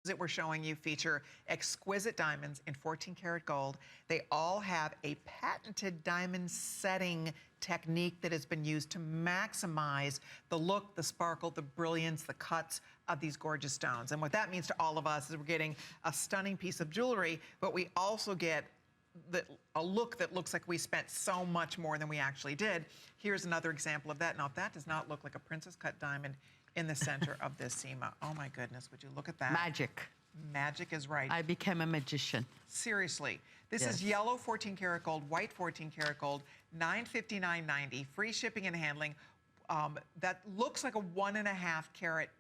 that we're showing you feature exquisite diamonds in 14 karat gold. They all have a patented diamond setting technique that has been used to maximize the look, the sparkle, the brilliance, the cuts of these gorgeous stones. And what that means to all of us is we're getting a stunning piece of jewelry, but we also get a look that looks like we spent so much more than we actually did. Here's another example of that. Now, that does not look like a princess cut diamond in the center of this SEMA. Oh my goodness, would you look at that? Magic. Magic is right. I became a magician. Seriously. This Yes. is yellow 14 karat gold, white 14 karat gold, $959.90, free shipping and handling. That looks like a 1.5 carat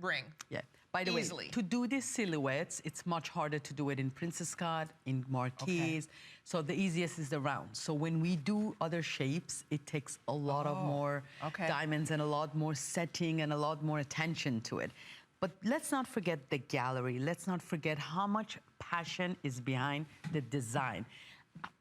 ring. Yeah. By the Easily. way, to do these silhouettes, it's much harder to do it in princess cut, in marquise. Okay. So the easiest is the round. So when we do other shapes, it takes a lot of more diamonds and a lot more setting and a lot more attention to it. But let's not forget the gallery. Let's not forget how much passion is behind the design.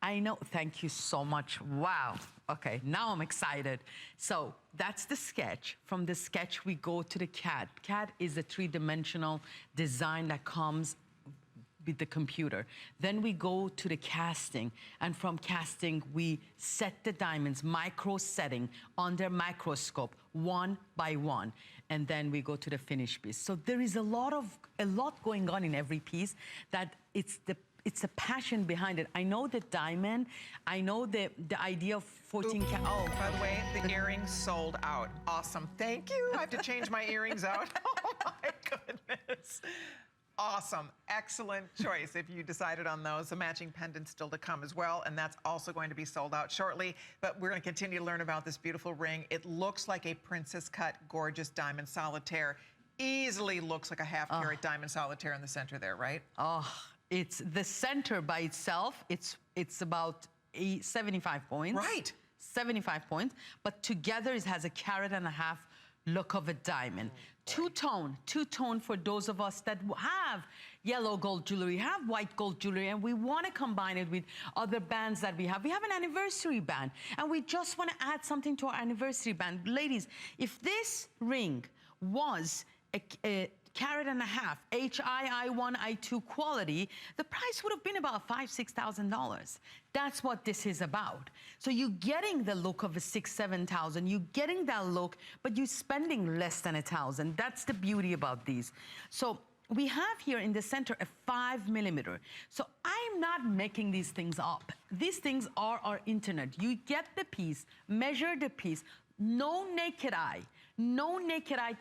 I know, thank you so much. Wow. Okay, now I'm excited. So that's the sketch. From the sketch, we go to the CAD. CAD is a three-dimensional design that comes with the computer. Then we go to the casting, and from casting, we set the diamonds, micro setting, under microscope, one by one. And then we go to the finished piece. So there is a lot going on in every piece that it's a passion behind it. I know the diamond, I know the idea of 14 karat. Oh, by the way, the earrings sold out. Awesome, thank you. I have to change my earrings out. Oh my goodness. Awesome, excellent choice if you decided on those. The matching pendant still to come as well, and that's also going to be sold out shortly. But we're gonna continue to learn about this beautiful ring. It looks like a princess cut, gorgeous diamond solitaire. Easily looks like a half carat diamond solitaire in the center there, right? Oh. It's the center by itself, it's about 75 points. Right. 75 points, but together it has a 1.5 carat look of a diamond. Two-tone for those of us that have yellow gold jewelry, have white gold jewelry, and we want to combine it with other bands that we have. We have an anniversary band, and we just want to add something to our anniversary band. Ladies, if this ring was a 1.5 carat, HII1, I2 quality, the price would have been about $5,000, $6,000. That's what this is about. So you're getting the look of a $6,000, $7,000. You're getting that look, but you're spending less than $1,000. That's the beauty about these. So we have here in the center a 5mm. So I'm not making these things up. These things are our internet. You get the piece, measure the piece. No naked eye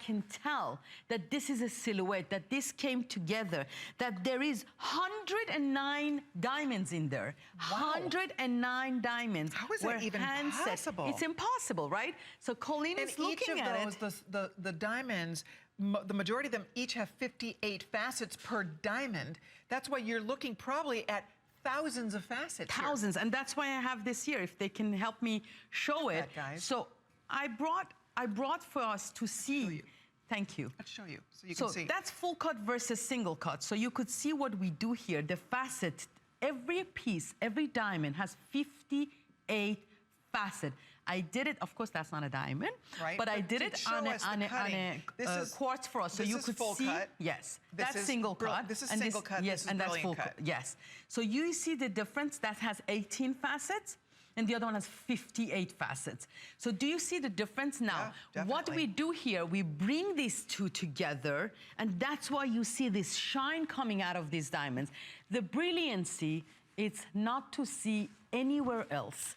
can tell that this is a silhouette, that this came together, that there is 109 diamonds in there. Wow. 109 diamonds. How is that even possible? It's impossible, right? So Colleen is looking at it. Each of those, the diamonds, the majority of them each have 58 facets per diamond. That's why you're looking probably at thousands of facets. Thousands, and that's why I have this here, if they can help me show it. Guys. So I brought for us to see. Thank you. Let's show you so you can see. So that's full cut versus single cut. So you could see what we do here. The facet, every piece, every diamond has 58 facets. I did it, of course, that's not a diamond, right? But I did it on a quartz for us, so you could see. Cut. Yes, that's single cut. This is single cut. Yes, and that's full cut. Yes. So you see the difference. That has 18 facets. And the other one has 58 facets. So do you see the difference now? Yeah, what we do here, we bring these two together, and that's why you see this shine coming out of these diamonds. The brilliancy, it's not to see anywhere else.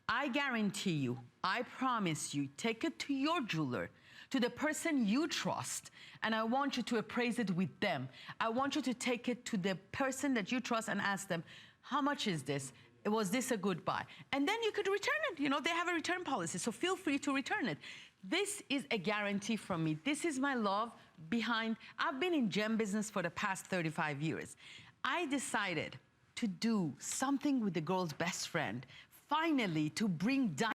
I guarantee you, I promise you, take it to your jeweler, to the person you trust, and I want you to appraise it with them. I want you to take it to the person that you trust and ask them, how much is this? Was this a good buy? And then you could return it. You know, they have a return policy, so feel free to return it. This is a guarantee from me. This is my love behind. I've been in gem business for the past 35 years. I decided to do something with the girl's best friend, finally to bring